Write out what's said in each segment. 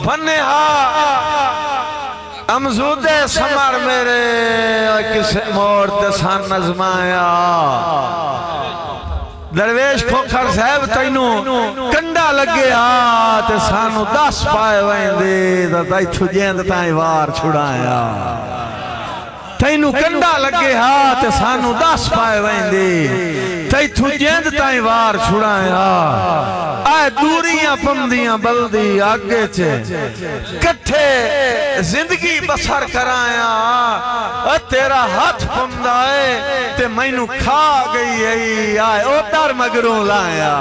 बने अमजूदे समर मेरे किसे मोड़ ते सन नजमाया दरवेश खोखर साहब तैनू कंडा लगे ते सानू 10 पाए वेंदे ते तैथू जेंद ताई वार छुड़ाया तैनू कंडा लगे ते सानू 10 पाए वेंदे तैथू जेंद ताई वार छुड़ाया आ दूरियां पमदियां बल्दी आगे चे कट्ठे जिंदगी बसर कराया तेरा हाथ पमदा है ते मैनू खा गई है आए ओ दर मगरों लाया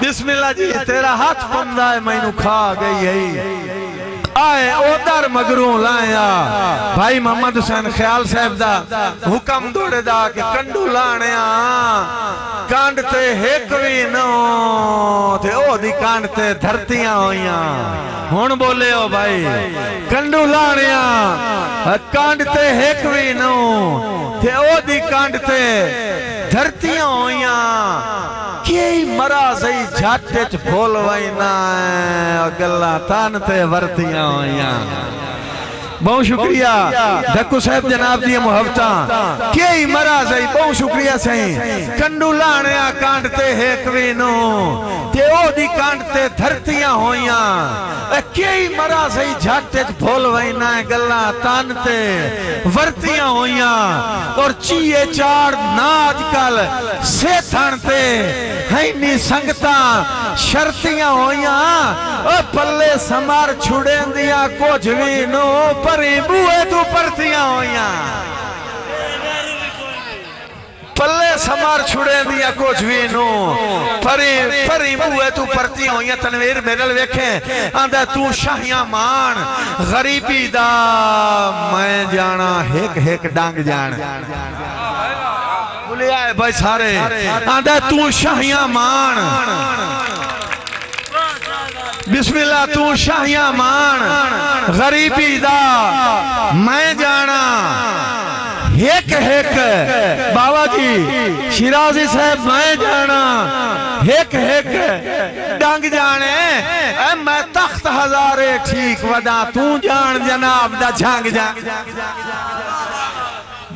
बिस्मिल्लाह जी तेरा हाथ पमदा है मैनू खा गई है आए ओदर मगरों लाया भाई मोहम्मद हुसैन ख्याल साहब दा हुक्म दौड़े दा कि कंडू लाने कांड ते एक भी नो ते ओ दी कांड ते धरतियां होइयां हुण बोले ओ भाई कंडू लाने कांड ते एक भी नो ते ओ दी कांड ते धरतियां होइयां मरा सही झाटे च बोल वैना गल्ला तान ते वर्तियां होइयां बहुत शुक्रिया धक्कू साहब जनाब दी मुहब्बता के मरा सही बहुत शुक्रिया सही कंडू लाने कांड ते हेक वी नो ते ओ दी कांड ते धरतियां होइयां के मरा सही झाटे च बोल वैना गल्ला तान ते वर्तियां होइयां और चीए चार नाच कल से थण ते हैनी संगता शर्तियां होइयां ओ पल्ले समार छुड़ेंदियां कुछ भी नो परी बूए तू परतियां होइयां पल्ले समार छुड़ेंदियां कुछ भी नो परी परी बूए तू परतियां होइयां तनवीर मेरे वेखे आंदा तू शाहियां मान गरीबी दा मैं जाना हेक हेक डांग जान आए भाई सारे आंदा तू शाहियां मान बिस्मिल्लाह तू शाहियां मान गरीबी दा मैं जाना हेक हेक बाबा जी शिराजी साहब मैं जाना हेक हेक डंग जाने मैं तख्त हजारे ठीक वदा तू जान जनाब दा झंग जा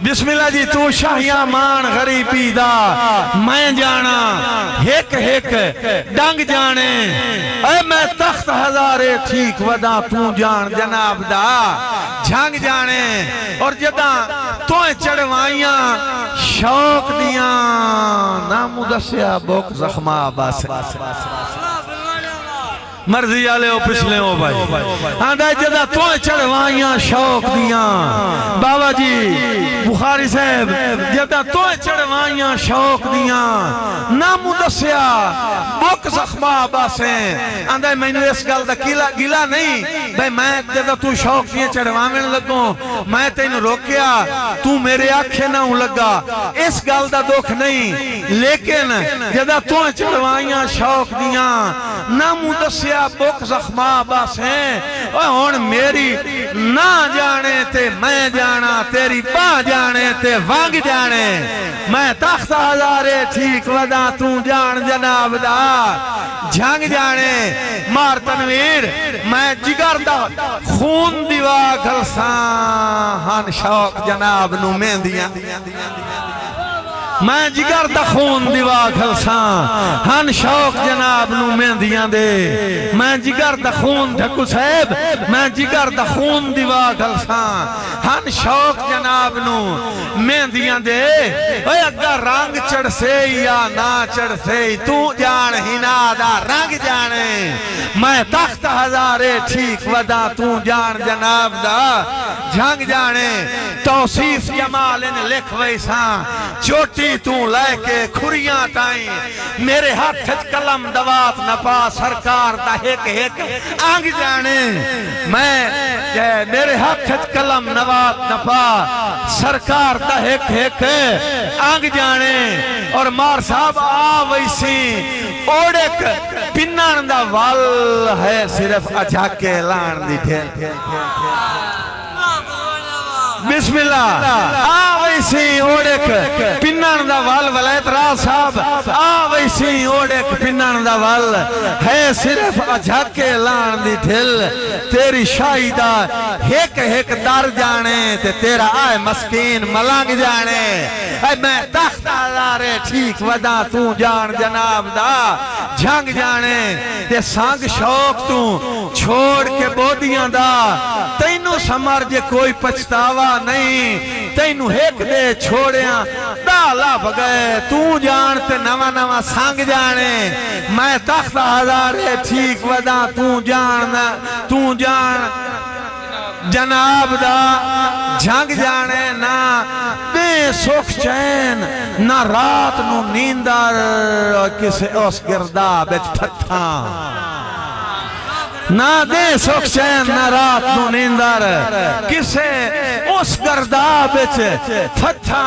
बिस्मिल्लाह जी तू शाहियां मान गरीबी दा मैं जाना हेक हेक डंग जाने मैं तख्त हजारे ठीक वदा तू जान जनाब दा झंग जाने और जदा तो चढ़वाइयां शौक दियां ना मुदस्या बोक जख्मा बस मर्जी आले हो पिछले हो भाई आंदा जदा तो चढ़वाइयां शौक दियां बाबा जी बुखारी साहब जदा तो चढ़वाइयां शौक दियां ना मुदस्या बुक जख्मा बासे आंदा मैनू इस गल दा गिला नहीं भाई मैं जदा तू शौक दियां चढ़वावेन लगो मैं तेनू रोकिया तू मेरे आखे ना लगा इस गल दा दुख नहीं लेकिन जदा तो चढ़वाइयां शौक दियां ना मुदस्या बुक जख्मा बस है हुण मेरी ना जाने ते मैं जाना तेरी बा जाने ते वंग जाने मैं तख्त हजारे ठीक वदा तू जान जनाब दा झंग जाने मार तनवीर मैं जिगर दा खून दीवा खलसा हन शौक जनाब नू मेहंदियां मैं जिगर दा खून दीवा खलसा हन शौक जनाब नू मेहंदियां दे मैं जिगर दा खून धक्कू साहब मैं जिगर दा खून दीवा खलसा हन शौक जनाब नू मेहंदियां दे ओए अगर रंग चढ़से या ना चढ़से तू जान हिना दा रंग जाने मैं तख्त हजारे ठीक वदा तू जान जनाब दा झंग जाने तौसीफ जमाल ने लिख वैसा चोटी तू लेके खुरियां ताई मेरे हाथ कलम दवात न पा सरकार दा हेक हेक आंग जाने मैं मेरे हाथ कलम नवात न पा सरकार दा हेक हेक आंग जाने और मार साहब आ वैसी ओड़क पिन्नान दा वल है सिर्फ अझाके लान दी ठेल बिस्मिल्लाह आ वैसी ओड़क पिन्नन दा वल वलैत राज साहब आ वैसी ओड़क पिन्नन दा वल है सिर्फ अझाके लाण दी ढिल तेरी शाही दा एक एक दर जाने ते तेरा आए मस्कीन मलंग जाने ऐ मैं तख्त आजारे ठीक वदा तू जान जनाब दा झंग जाने ते संग शौक तू छोड़ के बोदियां दा तैनू समर जे कोई पछतावा नहीं तैनू एक दे छोड़िया दाला भगए तू जान ते नवा नवा संग जाने मैं तख्त आजारे ठीक वदा तू जान जनाब दा झंग जाने ना दे सुख चैन ना रात नू नींदर किसे उस गिरदाब विच ठट्ठा ना दे सुख चैन ना रात नू नींदर किसे उस गिरदाब विच ठट्ठा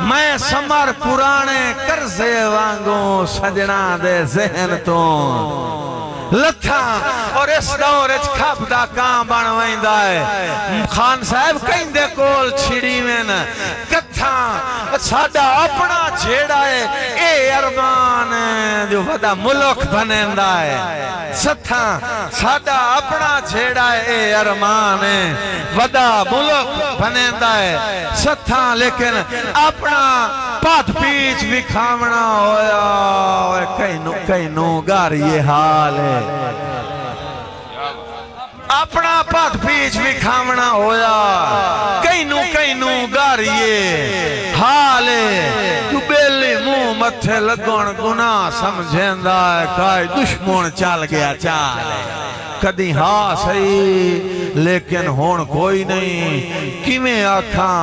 मैं समर पुराने करजे वांगू सजना दे ज़हन तो लथा और इस दौर खप दा काम बन वैंदा है खान साहब कहंदे कोल छिड़ी में कथा साडा अपना जेड़ा है ए अरमान जो वदा मुल्क बनेंदा है सथा साडा अपना जेड़ा है ए अरमान वदा मुल्क बनेंदा है सथा लेकिन अपना पथ पीछ विखावना होया कैनू घर ये हाल है अपना पथ पीछ विखावना होया कैनू घर ये हाल है तू बेली मुंह मथे लगन गुनाह समझेंदा है काई दुश्मन चल गया चाल कदी हाँ सही लेकिन हुण कोई नहीं किवें आखा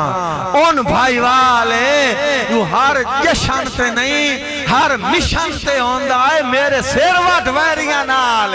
उन भाई वाले तू हर जशन ते नहीं हर मिशन ते होंदा है मेरे सिर वट वैरियां नाल